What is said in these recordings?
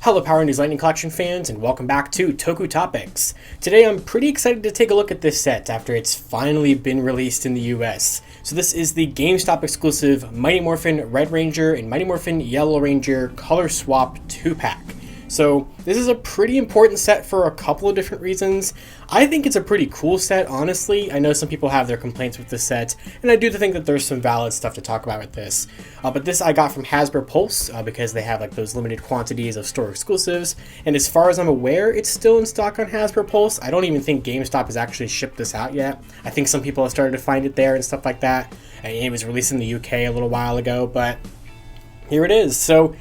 Hello Power Rangers Lightning Collection fans, and welcome back to Toku Topics. Today I'm pretty excited to take a look at this set after it's finally been released in the US. So this is the GameStop exclusive Mighty Morphin Red Ranger and Mighty Morphin Yellow Ranger Color Swap 2-pack. So this is a pretty important set for a couple of different reasons. I think it's a pretty cool set, honestly. I know some people have their complaints with this set, and I do think that there's some valid stuff to talk about with this. But this I got from Hasbro Pulse because they have like those limited quantities of store exclusives, and as far as I'm aware, it's still in stock on Hasbro Pulse. I don't even think GameStop has actually shipped this out yet. I think some people have started to find it there and stuff like that. And it was released in the UK a little while ago, but here it is. So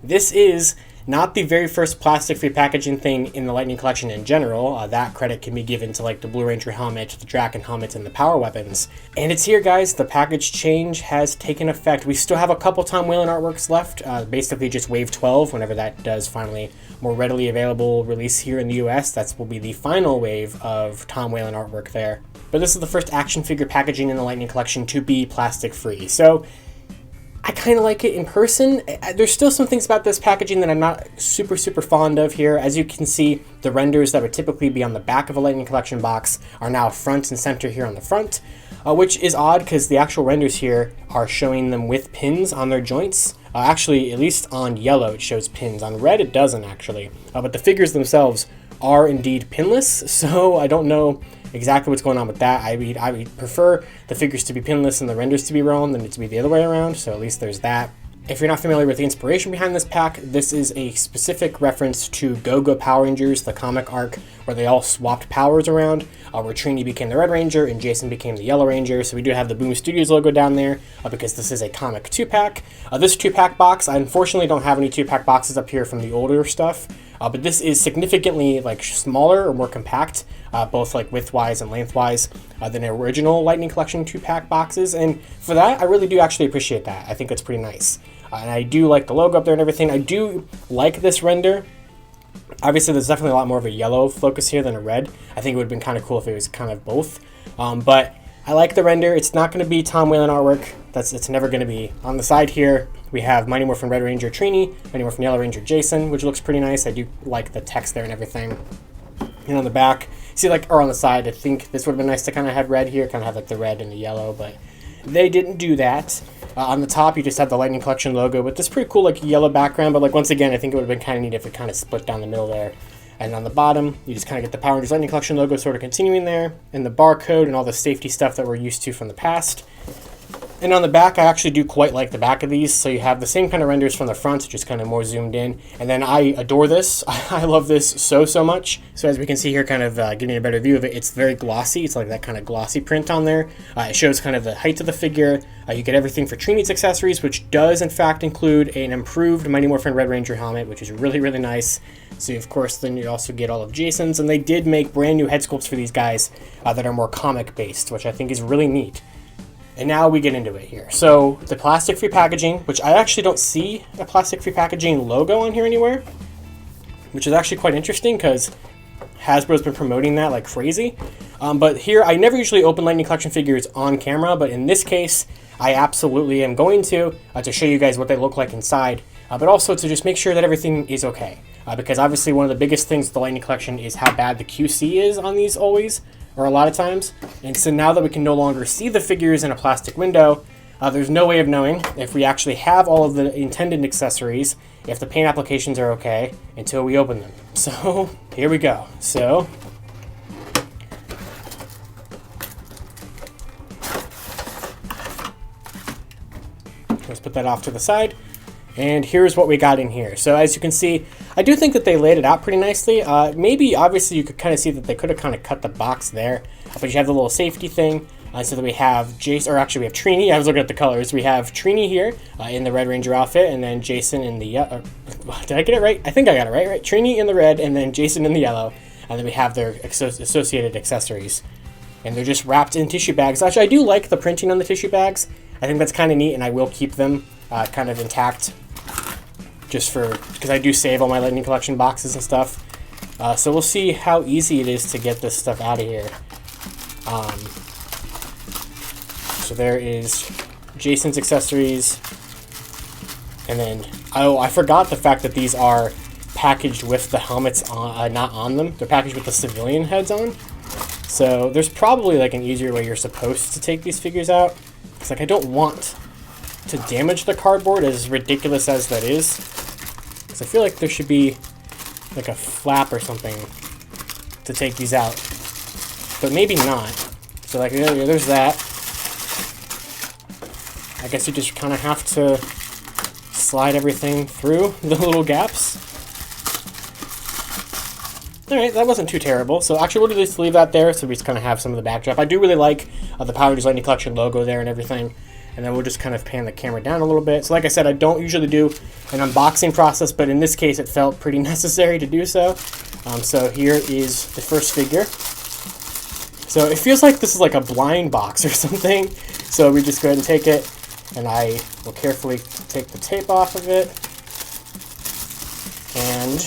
this is not the very first plastic-free packaging thing in the Lightning Collection in general. That credit can be given to like the Blue Ranger helmet, the Draken helmet, and the power weapons. And it's here, guys. The package change has taken effect. We still have a couple Tom Whalen artworks left, basically just Wave 12, whenever that does finally more readily available release here in the US. That will be the final wave of Tom Whalen artwork there. But this is the first action figure packaging in the Lightning Collection to be plastic-free. So I kind of like it in person. There's still some things about this packaging that I'm not super fond of here. As you can see, the renders that would typically be on the back of a Lightning Collection box are now front and center here on the front, which is odd because the actual renders here are showing them with pins on their joints. Actually, at least on yellow it shows pins. On red it doesn't actually, but the figures themselves are indeed pinless, so I don't know exactly what's going on with that. I would prefer the figures to be pinless and the renders to be round than it to be the other way around, so at least there's that. If you're not familiar with the inspiration behind this pack, this is a specific reference to Go-Go Power Rangers, the comic arc where they all swapped powers around, where Trini became the Red Ranger and Jason became the Yellow Ranger. So we do have the Boom Studios logo down there because this is a comic 2-pack. This 2-pack box, I unfortunately don't have any 2-pack boxes up here from the older stuff, but this is significantly like smaller or more compact, both like width-wise and lengthwise, than the original Lightning Collection 2-pack boxes. And for that, I really do actually appreciate that. I think it's pretty nice. And I do like the logo up there and everything. I do like this render. Obviously, there's definitely a lot more of a yellow focus here than a red. I think it would have been kind of cool if it was kind of both. But I like the render. It's not going to be Tom Whalen artwork. It's never going to be. On the side here, we have Mighty Morphin Red Ranger Trini, Mighty Morphin Yellow Ranger Jason, which looks pretty nice. I do like the text there and everything. And on the back, see, like, or on the side, I think this would have been nice to kind of have red here, kind of have like the red and the yellow, but they didn't do that. On the top, you just have the Lightning Collection logo with this pretty cool like yellow background, but like once again, I think it would have been kind of neat if it kind of split down the middle there. And on the bottom, you just kind of get the Power Rangers Lightning Collection logo sort of continuing there, and the barcode and all the safety stuff that we're used to from the past. And on the back, I actually do quite like the back of these. So you have the same kind of renders from the front, just kind of more zoomed in. And then I adore this. I love this so much. So as we can see here, kind of getting a better view of it, it's very glossy. It's like that kind of glossy print on there. It shows kind of the height of the figure. You get everything for Trini's accessories, which does in fact include an improved Mighty Morphin Red Ranger helmet, which is really nice. So of course, then you also get all of Jason's. And they did make brand new head sculpts for these guys that are more comic based, which I think is really neat. And now we get into it here. So the plastic-free packaging, which I actually don't see a plastic-free packaging logo on here anywhere, which is actually quite interesting because Hasbro's been promoting that like crazy. But here, I never usually open Lightning Collection figures on camera, but in this case, I absolutely am going to show you guys what they look like inside, but also to just make sure that everything is okay. Because obviously one of the biggest things with the Lightning Collection is how bad the QC is on these always, or a lot of times. And so now that we can no longer see the figures in a plastic window, there's no way of knowing if we actually have all of the intended accessories, if the paint applications are okay, until we open them. So here we go. So let's put that off to the side. And here's what we got in here. So as you can see, I do think that they laid it out pretty nicely. Maybe, obviously, you could kind of see that they could have kind of cut the box there. But you have the little safety thing. So that we have Jason, or actually we have Trini. I was looking at the colors. We have Trini here in the Red Ranger outfit, and then Jason in the yellow. Did I get it right? I think I got it right. Right? Trini in the red, and then Jason in the yellow. And then we have their associated accessories. And they're just wrapped in tissue bags. Actually, I do like the printing on the tissue bags. I think that's kind of neat, and I will keep them kind of intact. Just because I do save all my Lightning Collection boxes and stuff. So we'll see how easy it is to get this stuff out of here. So there is Jason's accessories. And then, oh, I forgot the fact that these are packaged with the helmets on, not on them. They're packaged with the civilian heads on. So there's probably like an easier way you're supposed to take these figures out. It's like I don't want to damage the cardboard, as ridiculous as that is. Because I feel like there should be like a flap or something to take these out. But maybe not. So like there's that. I guess you just kind of have to slide everything through the little gaps. Alright, that wasn't too terrible. So actually we'll just leave that there so we just kind of have some of the backdrop. I do really like the Power Design Collection logo there and everything. And then we'll just kind of pan the camera down a little bit. So like I said, I don't usually do an unboxing process, but in this case it felt pretty necessary to do so. So here is the first figure. So it feels like this is like a blind box or something. So we just go ahead and take it, and I will carefully take the tape off of it. And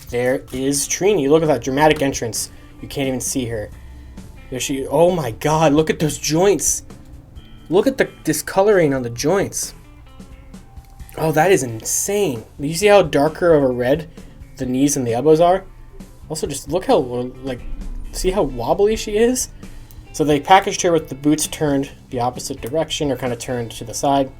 there is Trini. Look at that dramatic entrance. You can't even see her. There she. Oh my God! Look at those joints. Look at the discoloring on the joints. Oh, that is insane. Do you see how darker of a red the knees and the elbows are? Also, just look how, like, see how wobbly she is? So they packaged her with the boots turned the opposite direction, or kind of turned to the side.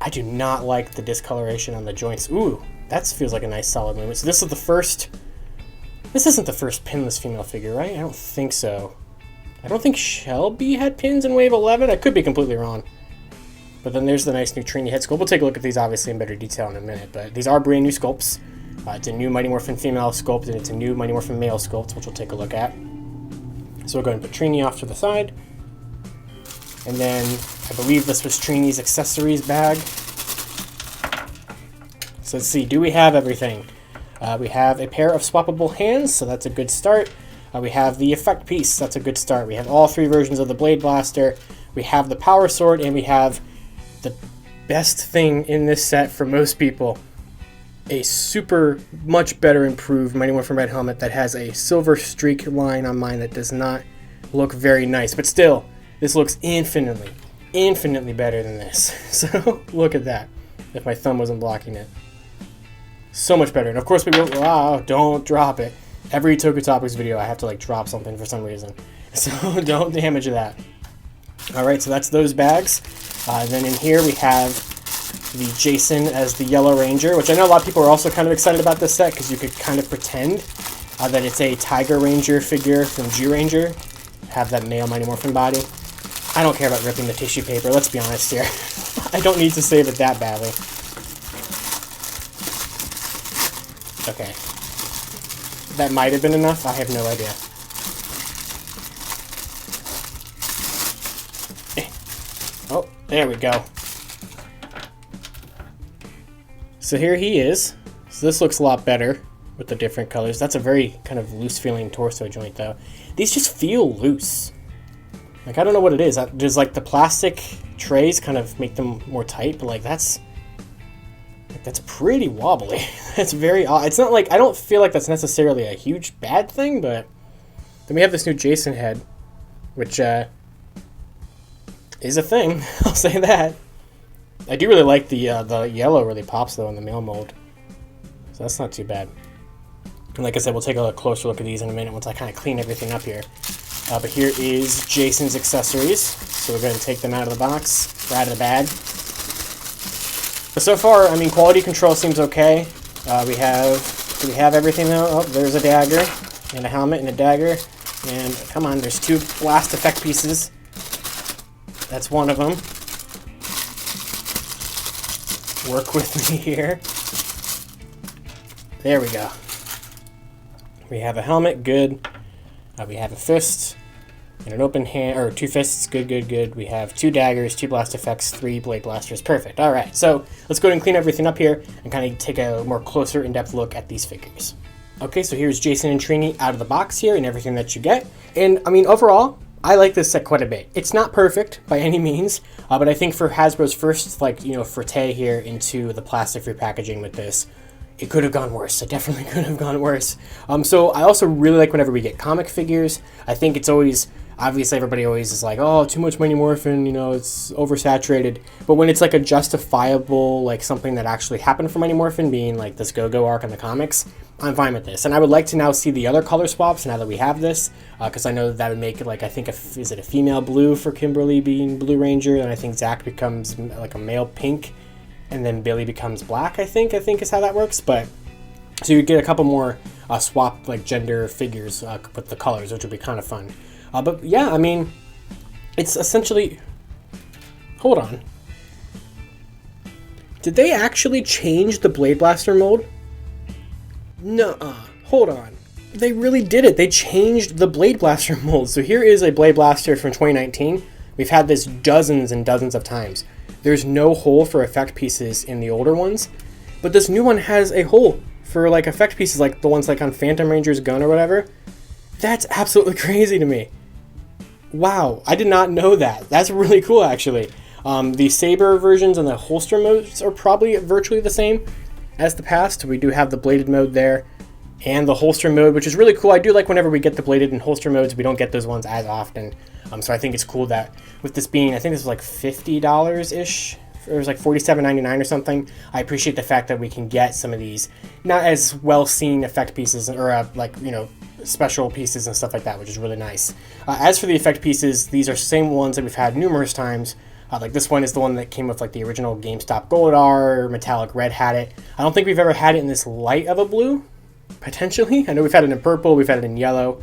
I do not like the discoloration on the joints. Ooh, that feels like a nice solid movement. So this is the first... This isn't the first pinless female figure, right? I don't think so. I don't think Shelby had pins in Wave 11. I could be completely wrong. But then there's the nice new Trini head sculpt. We'll take a look at these obviously in better detail in a minute. But these are brand new sculpts. It's a new Mighty Morphin female sculpt, and it's a new Mighty Morphin male sculpt, which we'll take a look at. So we'll go ahead and put Trini off to the side. And then I believe this was Trini's accessories bag. So let's see, do we have everything? We have a pair of swappable hands, so that's a good start. We have the effect piece, that's a good start. We have all three versions of the Blade Blaster. We have the Power Sword, and we have the best thing in this set for most people. A super, much better improved Mighty Morphin Red helmet that has a silver streak line on mine that does not look very nice. But still, this looks infinitely better than this. So, look at that. If my thumb wasn't blocking it. So much better. And of course we will, wow, don't drop it. Every Toku Topics video I have to like drop something for some reason. So don't damage that. Alright, so that's those bags. Then in here we have the Jason as the Yellow Ranger, which I know a lot of people are also kind of excited about this set because you could kind of pretend that it's a Tiger Ranger figure from G-Ranger. Have that male Mighty Morphin body. I don't care about ripping the tissue paper, let's be honest here. I don't need to save it that badly. Okay. That might have been enough, I have no idea. Oh, there we go. So here he is. So this looks a lot better with the different colors. That's a very kind of loose feeling torso joint though. These just feel loose. Like I don't know what it is. Does like the plastic trays kind of make them more tight, but like that's pretty wobbly. That's very odd. It's not like, I don't feel like that's necessarily a huge bad thing, but then we have this new Jason head, which is a thing. I'll say that. I do really like the yellow really pops though in the male mold, so that's not too bad. And like I said, we'll take a closer look at these in a minute once I kind of clean everything up here. But here is Jason's accessories, so we're going to take them out of the box, or out of the bag. But so far, I mean, quality control seems okay. Do we have everything though? Oh, there's a dagger, and a helmet, and a dagger, and come on, there's two blast effect pieces. That's one of them. Work with me here. There we go. We have a helmet, good. We have a fist, and an open hand, or two fists, good, good, good. We have two daggers, two blast effects, three blade blasters, perfect. All right, so let's go ahead and clean everything up here and kind of take a more closer, in-depth look at these figures. Okay, so here's Jason and Trini out of the box here and everything that you get. And I mean, overall, I like this set quite a bit. It's not perfect by any means, but I think for Hasbro's first, like, you know, forte here into the plastic-free packaging with this, it could have gone worse. It definitely could have gone worse. So I also really like whenever we get comic figures. I think it's always Obviously, everybody always is like, oh, too much Mighty Morphin, you know, it's oversaturated. But when it's like a justifiable, like something that actually happened for Mighty Morphin, being like this Go-Go arc in the comics, I'm fine with this. And I would like to now see the other color swaps now that we have this, because I know that would make it like, I think, is it a female blue for Kimberly being Blue Ranger, and I think Zach becomes like a male pink, and then Billy becomes black, I think is how that works. But so you get a couple more swap like gender figures with the colors, which would be kind of fun. But yeah, I mean, it's essentially... Hold on. Did they actually change the Blade Blaster mold? Nuh-uh. Hold on. They really did it. They changed the Blade Blaster mold. So here is a Blade Blaster from 2019. We've had this dozens and dozens of times. There's no hole for effect pieces in the older ones, but this new one has a hole for like effect pieces, like the ones like on Phantom Ranger's gun or whatever. That's absolutely crazy to me. Wow, I did not know that. That's really cool, actually. The saber versions and the holster modes are probably virtually the same as the past. We do have the bladed mode there and the holster mode, which is really cool. I do like whenever we get the bladed and holster modes, we don't get those ones as often. So I think it's cool that with this being, I think this was like $50-ish. It was like $47.99 or something. I appreciate the fact that we can get some of these not as well-seen effect pieces, or like, you know, special pieces and stuff like that, which is really nice. As for the effect pieces, these are same ones that we've had numerous times. Like this one is the one that came with like the original GameStop Goldar, metallic red had it. I don't think we've ever had it in this light of a blue, potentially. I know we've had it in purple, we've had it in yellow,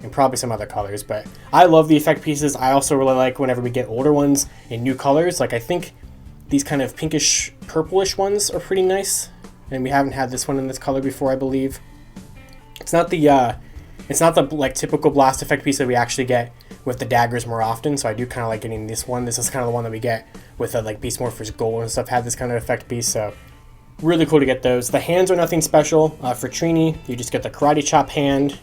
and probably some other colors, but I love the effect pieces. I also really like whenever we get older ones in new colors. Like I think these kind of pinkish purplish ones are pretty nice, and we haven't had this one in this color before, I believe. It's not the like typical blast effect piece that we actually get with the daggers more often, so I do kind of like getting this one. This is kind of the one that we get with like Beast Morphers Gold and stuff, had this kind of effect piece, so really cool to get those. The hands are nothing special. For Trini, you just get the karate chop hand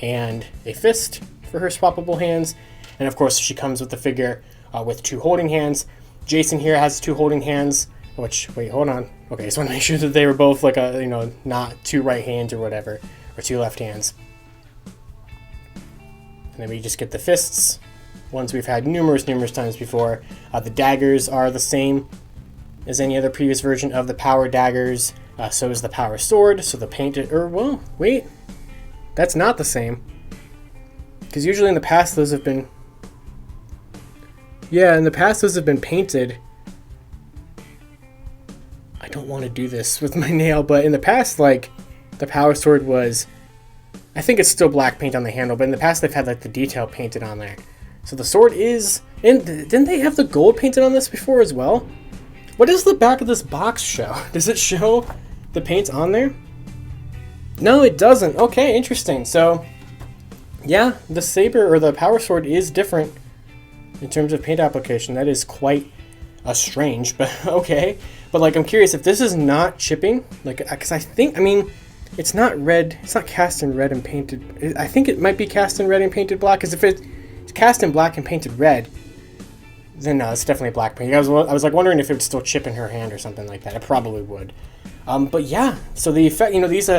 and a fist for her swappable hands, and of course she comes with the figure with two holding hands. Jason here has two holding hands, which, wait, hold on. Okay, just want to make sure that they were both like a, you know, not two right hands or whatever, or two left hands. And then we just get the fists, ones we've had numerous times before. The daggers are the same as any other previous version of the power daggers. So is the power sword. So the painted, or well, wait, that's not the same. Because usually in the past those have been, yeah, in the past those have been painted. I don't want to do this with my nail, but in the past, like, the power sword was, I think it's still black paint on the handle, but in the past they've had like the detail painted on there. So the sword is, and didn't they have the gold painted on this before as well? What does the back of this box show? Does it show the paint on there? No, it doesn't. Okay, interesting. So yeah, the saber or the power sword is different in terms of paint application. That is quite strange, but okay. But like, I'm curious if this is not chipping, like, because I think, I mean, it's not red, it's not cast in red and painted. I think it might be cast in red and painted black, because if it's cast in black and painted red, then no, it's definitely black paint. I was like wondering if it would still chip in her hand or something like that. It probably would. But yeah, so the effect, you know, these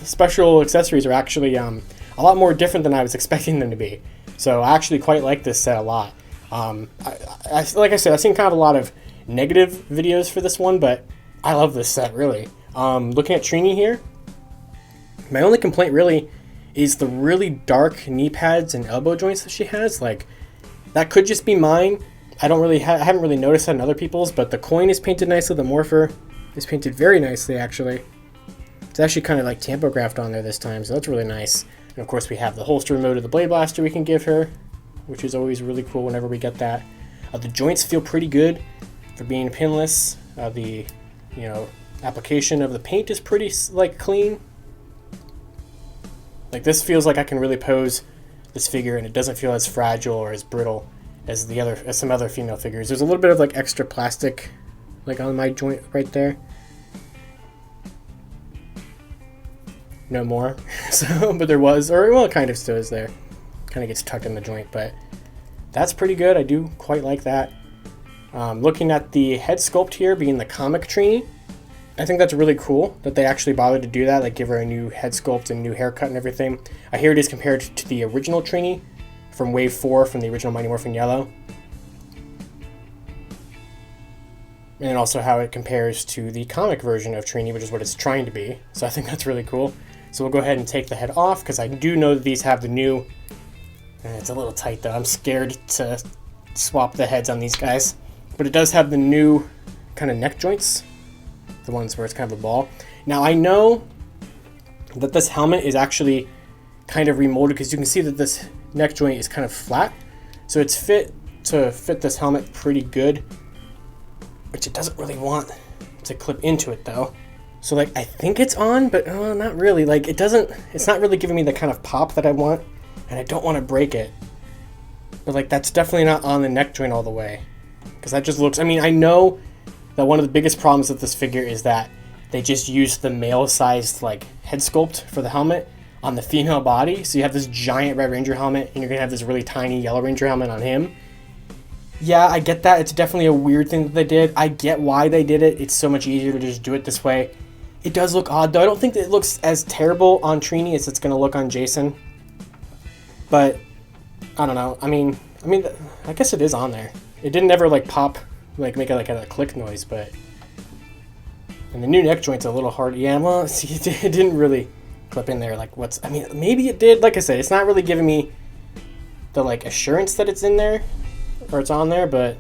special accessories are actually a lot more different than I was expecting them to be. So I actually quite like this set a lot. Like I said, I've seen kind of a lot of negative videos for this one, but I love this set, really. Looking at Trini here, my only complaint really is the really dark knee pads and elbow joints that she has. Like, that could just be mine. I haven't really noticed that in other people's, but the coin is painted nicely. The Morpher is painted very nicely, actually. It's actually kind of like tampographed on there this time, so that's really nice. And of course we have the holster mode of the Blade Blaster we can give her, which is always really cool whenever we get that. The joints feel pretty good for being pinless. The, you know, application of the paint is pretty like clean. Like, this feels like I can really pose this figure, and it doesn't feel as fragile or as brittle as some other female figures. There's a little bit of like extra plastic, like on my joint right there. No more. So, but there was, or well, it kind of still is there. Kind of gets tucked in the joint, but that's pretty good. I do quite like that. Looking at the head sculpt here being the comic Trini, I think that's really cool that they actually bothered to do that, like give her a new head sculpt and new haircut and everything. Here it is compared to the original Trini from Wave 4 from the original Mighty Morphin Yellow. And also how it compares to the comic version of Trini, which is what it's trying to be. So I think that's really cool. So we'll go ahead and take the head off, because I do know that these have the new... It's a little tight though, I'm scared to swap the heads on these guys. But it does have the new kind of neck joints, the ones where it's kind of a ball. Now I know that this helmet is actually kind of remolded, because you can see that this neck joint is kind of flat. So it's fit to fit this helmet pretty good, which it doesn't really want to clip into it though. So like, I think it's on, but not really. Like it's not really giving me the kind of pop that I want, and I don't want to break it. But like, that's definitely not on the neck joint all the way, because that just looks, I mean, I know that one of the biggest problems with this figure is that they just used the male-sized like head sculpt for the helmet on the female body. So you have this giant Red Ranger helmet, and you're gonna have this really tiny Yellow Ranger helmet on him. Yeah, I get that. It's definitely a weird thing that they did. I get why they did it. It's so much easier to just do it this way. It does look odd, though. I don't think that it looks as terrible on Trini as it's going to look on Jason. But, I don't know. I mean, I guess it is on there. It didn't ever, like, pop, like, make a click noise, but... And the new neck joint's a little hard. Yeah, well, see, it didn't really clip in there, like, I mean, maybe it did. Like I said, it's not really giving me the, like, assurance that it's in there, or it's on there, but...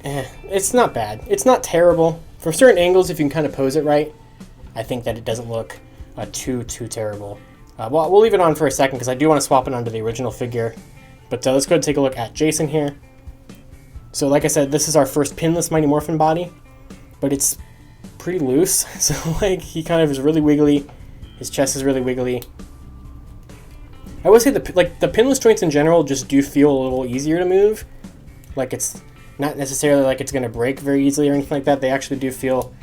it's not bad. It's not terrible. From certain angles, if you can kind of pose it right, I think that it doesn't look too terrible. Well, we'll leave it on for a second, because I do want to swap it onto the original figure. But let's go ahead and take a look at Jason here. So like I said, this is our first pinless Mighty Morphin body, but it's pretty loose. So like, he kind of is really wiggly. His chest is really wiggly. I would say the pinless joints in general just do feel a little easier to move. Like, it's not necessarily like it's going to break very easily or anything like that. They actually do feel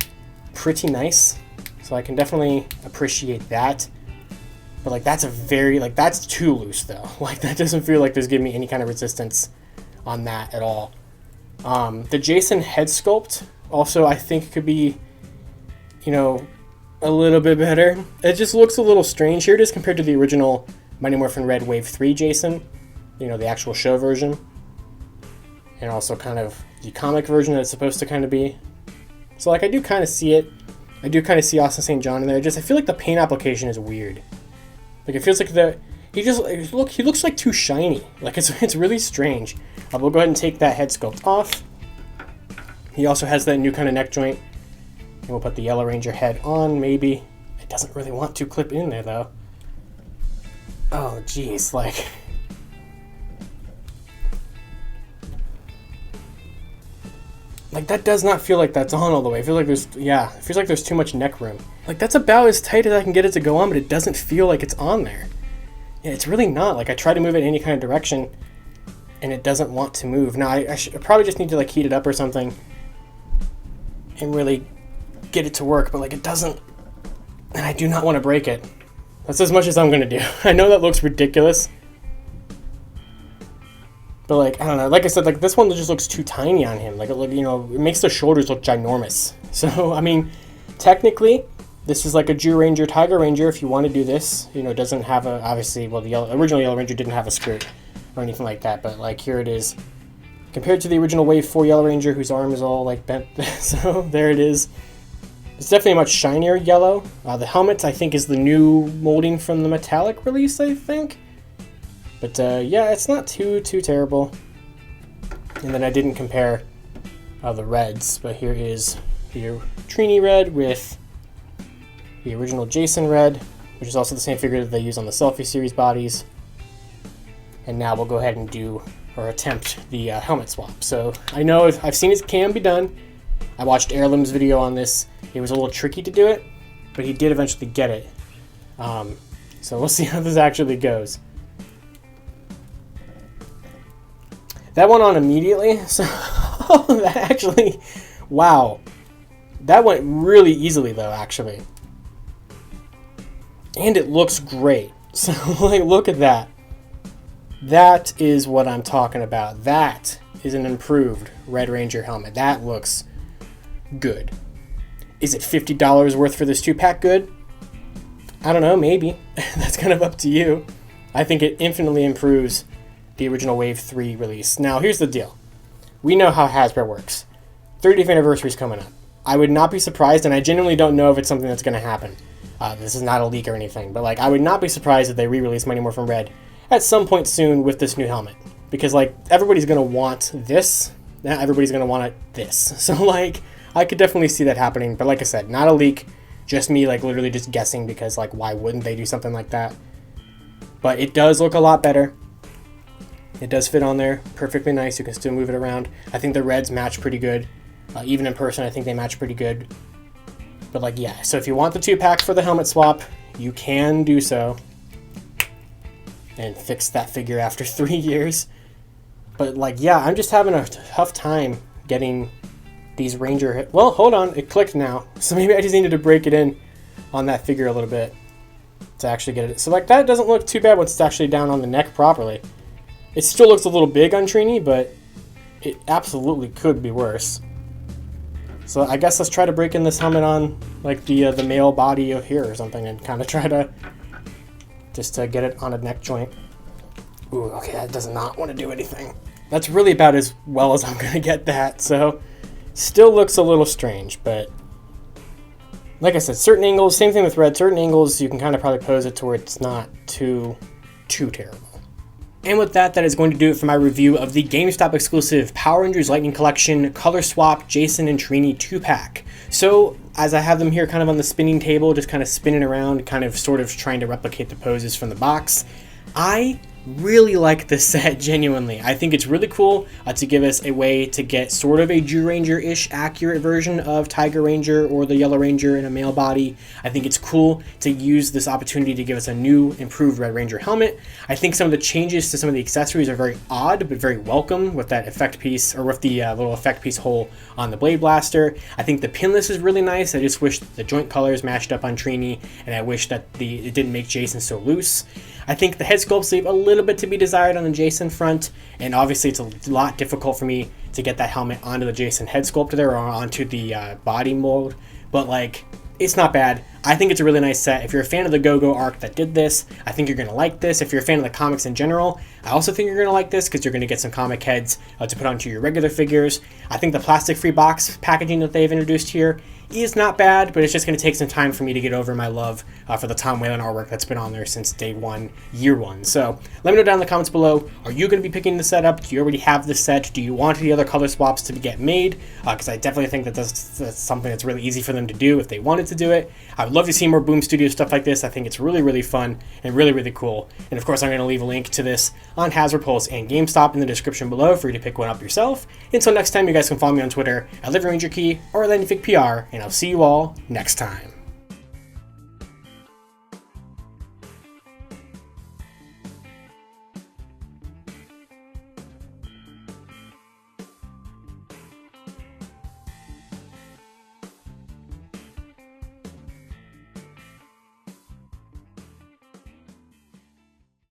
pretty nice. So I can definitely appreciate that. But like, that's that's too loose though. Like, that doesn't feel like there's giving me any kind of resistance on that at all. The Jason head sculpt also, I think, could be, you know, a little bit better. It just looks a little strange. Here it is compared to the original Mighty Morphin Red Wave 3 Jason. You know, the actual show version. And also kind of the comic version that it's supposed to kind of be. So like, I do kind of see it. I do kind of see Austin St. John in there. I feel like the paint application is weird. Like, it feels like he looks like too shiny. Like, it's really strange. We'll go ahead and take that head sculpt off. He also has that new kind of neck joint. And we'll put the Yellow Ranger head on, maybe. It doesn't really want to clip in there, though. Oh, jeez, like... Like, that does not feel like that's on all the way. I feel like it feels like there's too much neck room. Like, that's about as tight as I can get it to go on, but it doesn't feel like it's on there. Yeah, it's really not. Like, I try to move it in any kind of direction, and it doesn't want to move. Now, I probably just need to, like, heat it up or something and really get it to work, but, like, it doesn't, and I do not want to break it. That's as much as I'm going to do. I know that looks ridiculous. But, like, I don't know. Like I said, like, this one just looks too tiny on him. Like, you know, it makes the shoulders look ginormous. So, I mean, technically, this is like a Jew Ranger, Tiger Ranger, if you want to do this. You know, it doesn't have a, obviously, well, the original Yellow Ranger didn't have a skirt or anything like that. But, like, here it is. Compared to the original Wave 4 Yellow Ranger, whose arm is all, like, bent. So, there it is. It's definitely a much shinier yellow. The helmet, I think, is the new molding from the metallic release, I think. But yeah, it's not too terrible. And then I didn't compare the reds, but here is the Trini red with the original Jason red, which is also the same figure that they use on the Selfie series bodies. And now we'll go ahead and do, or attempt, the helmet swap. So I know I've seen it can be done. I watched Heirloom's video on this. It was a little tricky to do it, but he did eventually get it. So we'll see how this actually goes. That went on immediately, so that actually, wow. That went really easily though, actually. And it looks great. So, like, look at that. That is what I'm talking about. That is an improved Red Ranger helmet. That looks good. Is it $50 worth for this 2-pack good? I don't know, maybe. That's kind of up to you. I think it infinitely improves the original Wave 3 release. Now, here's the deal. We know how Hasbro works. 30th anniversary is coming up. I would not be surprised, and I genuinely don't know if it's something that's going to happen. This is not a leak or anything, but like I would not be surprised if they re-release Mighty Morphin Red at some point soon with this new helmet. Because like everybody's going to want this, now everybody's going to want this. So like I could definitely see that happening, but like I said, not a leak, just me like literally just guessing because like why wouldn't they do something like that? But it does look a lot better. It does fit on there perfectly nice. You can still move it around. I think the reds match pretty good. Even in person, I think they match pretty good. But like, yeah, so if you want the 2-pack for the helmet swap, you can do so. And fix that figure after 3 years. But like, yeah, I'm just having a tough time getting these Ranger... Well, hold on, it clicked now. So maybe I just needed to break it in on that figure a little bit to actually get it. So like, that doesn't look too bad once it's actually down on the neck properly. It still looks a little big on Trini, but it absolutely could be worse. So I guess let's try to break in this helmet on like the male body of here or something and kind of try to just to get it on a neck joint. Ooh, okay, that does not want to do anything. That's really about as well as I'm going to get that. So still looks a little strange, but like I said, certain angles, same thing with red, certain angles you can kind of probably pose it to where it's not too terrible. And with that, that is going to do it for my review of the GameStop exclusive Power Rangers Lightning Collection Color Swap Jason and Trini 2-pack. So, as I have them here kind of on the spinning table, just kind of spinning around, kind of sort of trying to replicate the poses from the box, I really like this set, genuinely. I think it's really cool to give us a way to get sort of a Jew Ranger-ish accurate version of Tiger Ranger or the Yellow Ranger in a male body. I think it's cool to use this opportunity to give us a new, improved Red Ranger helmet. I think some of the changes to some of the accessories are very odd, but very welcome with that effect piece, or with the little effect piece hole on the Blade Blaster. I think the pinless is really nice. I just wish the joint colors matched up on Trini, and I wish that it didn't make Jason so loose. I think the head sculpts leave a little bit to be desired on the Jason front, and obviously it's a lot difficult for me to get that helmet onto the Jason head sculpt there or onto the body mold, but like, it's not bad. I think it's a really nice set. If you're a fan of the Go-Go arc that did this, I think you're going to like this. If you're a fan of the comics in general, I also think you're going to like this because you're going to get some comic heads to put onto your regular figures. I think the plastic-free box packaging that they've introduced here is not bad, but it's just going to take some time for me to get over my love for the Tom Whalen artwork that's been on there since day one, year one. So let me know down in the comments below, are you going to be picking the set up? Do you already have this set? Do you want the other color swaps to get made? Because I definitely think that that's something that's really easy for them to do if they wanted to do it. I would love to see more Boom Studio stuff like this. I think it's really, really fun and really, really cool. And of course, I'm going to leave a link to this on Hasbro Pulse and GameStop in the description below for you to pick one up yourself. Until next time, you guys can follow me on Twitter at LivingRangerKey or LivingRangerPR, and I'll see you all next time.